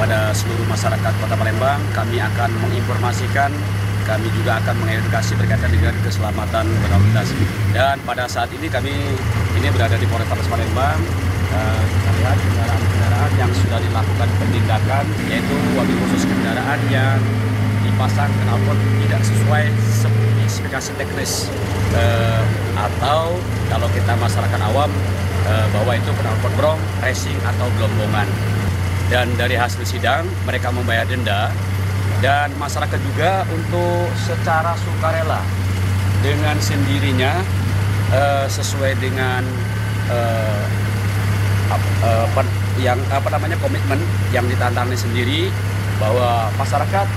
kepada seluruh masyarakat Kota Palembang. Kami akan menginformasikan, kami juga akan mengedukasi berkaitan dengan keselamatan berlalu lintas. Dan pada saat ini kami berada di Polrestabes Palembang. Kita lihat kendaraan-kendaraan yang sudah dilakukan penindakan, yaitu wabil khusus kendaraan yang dipasang knalpot tidak sesuai spesifikasi teknis, atau kalau kita masyarakat awam bahwa itu knalpot brong, racing atau gelombongan. Dan dari hasil sidang mereka membayar denda, dan masyarakat juga untuk secara sukarela dengan sendirinya sesuai dengan komitmen yang ditantangkan sendiri, bahwa masyarakat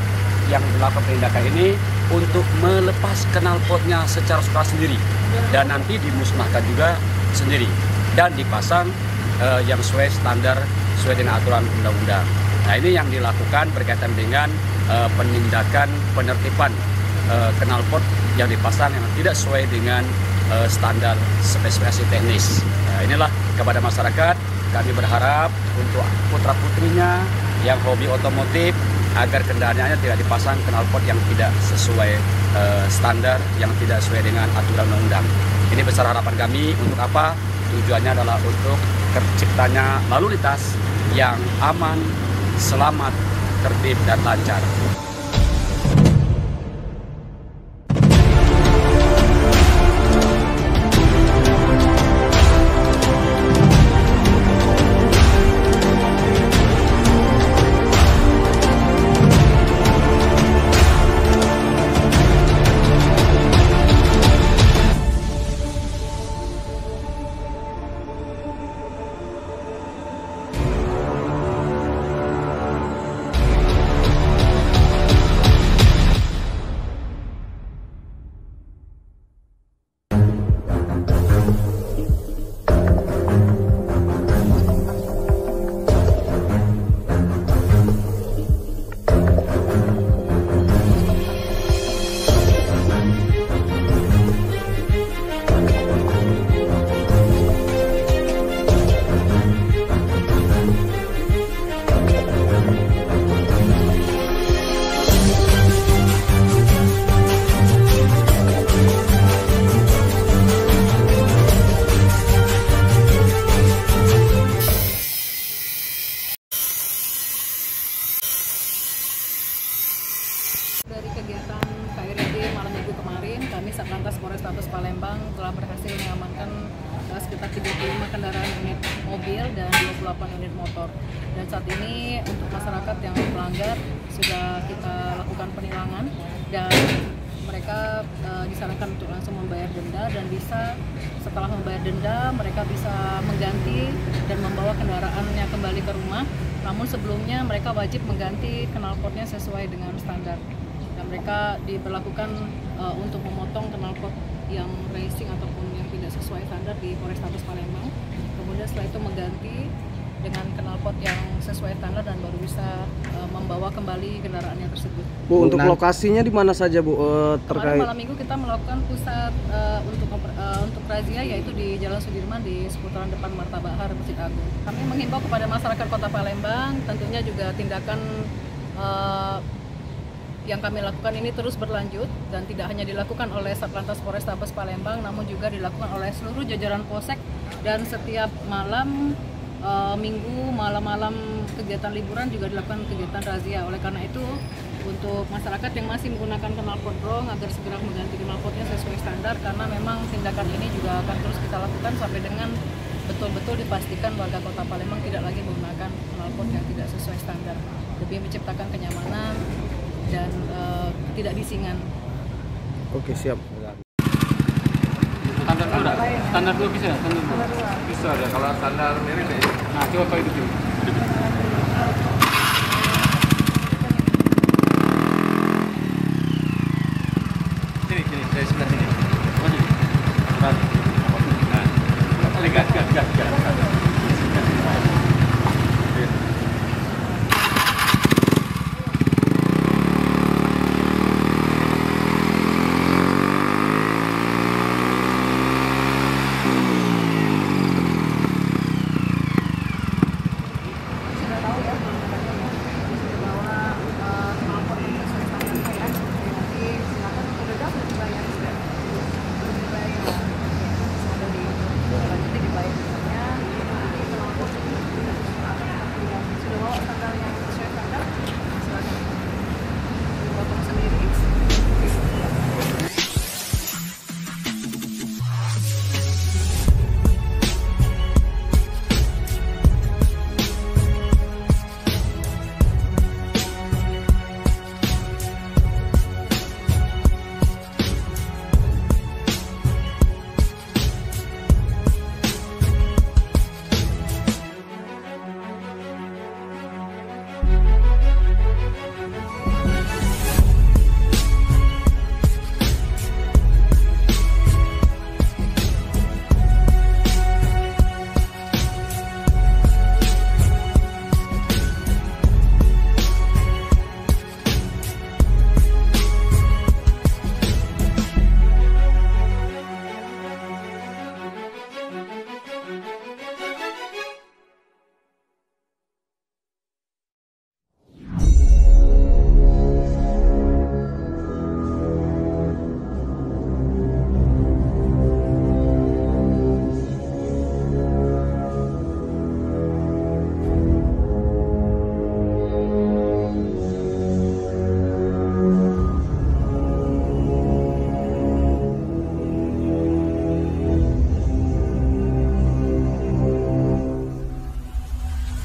yang melakukan penindakan ini untuk melepas knalpotnya secara sukarela sendiri dan nanti dimusnahkan juga sendiri dan dipasang yang sesuai standar, sesuai dengan aturan undang-undang. Nah, ini yang dilakukan berkaitan dengan penindakan penertiban knalpot yang dipasang yang tidak sesuai dengan standar spesifikasi teknis. Nah, inilah kepada masyarakat, kami berharap untuk putra-putrinya yang hobi otomotif agar kendaraannya tidak dipasang knalpot yang tidak sesuai standar, yang tidak sesuai dengan aturan undang-undang. Ini besar harapan kami. Untuk apa? Tujuannya adalah untuk terciptanya lalu lintas yang aman, selamat, tertib, dan lancar. Dari kegiatan KRID malam minggu kemarin, kami Satlantas Polrestabes Palembang telah berhasil mengamankan sekitar 35 kendaraan unit mobil dan 28 unit motor. Dan saat ini untuk masyarakat yang melanggar sudah kita lakukan penilangan, dan mereka disarankan untuk langsung membayar denda, dan bisa setelah membayar denda mereka bisa mengganti dan membawa kendaraannya kembali ke rumah. Namun sebelumnya mereka wajib mengganti knalpotnya sesuai dengan standar. Dan mereka diberlakukan untuk memotong knalpot yang racing ataupun yang tidak sesuai standar di Polrestabes Palembang. Kemudian setelah itu mengganti dengan knalpot yang sesuai standar dan baru bisa membawa kembali kendaraannya tersebut. Bu, untuk lokasinya di mana saja, Bu? Kemarin malam minggu kita melakukan pusat untuk razia, yaitu di Jalan Sudirman di seputaran depan Marta Bahar Masjid Agung. Kami menghimbau kepada masyarakat Kota Palembang, tentunya juga tindakan yang kami lakukan ini terus berlanjut dan tidak hanya dilakukan oleh Satlantas Polrestabes Palembang, namun juga dilakukan oleh seluruh jajaran Polsek, dan setiap malam minggu, malam-malam kegiatan liburan juga dilakukan kegiatan razia. Oleh karena itu, untuk masyarakat yang masih menggunakan knalpot brong agar segera mengganti knalpotnya sesuai standar, karena memang tindakan ini juga akan terus kita lakukan sampai dengan betul-betul dipastikan warga Kota Palembang tidak lagi menggunakan knalpot yang tidak sesuai standar, demi menciptakan kenyamanan dan tidak bisingan. Oke, siap. Standar dua bisa? Standar dua bisa ada, kalau standar merek ya. Nah, coba itu.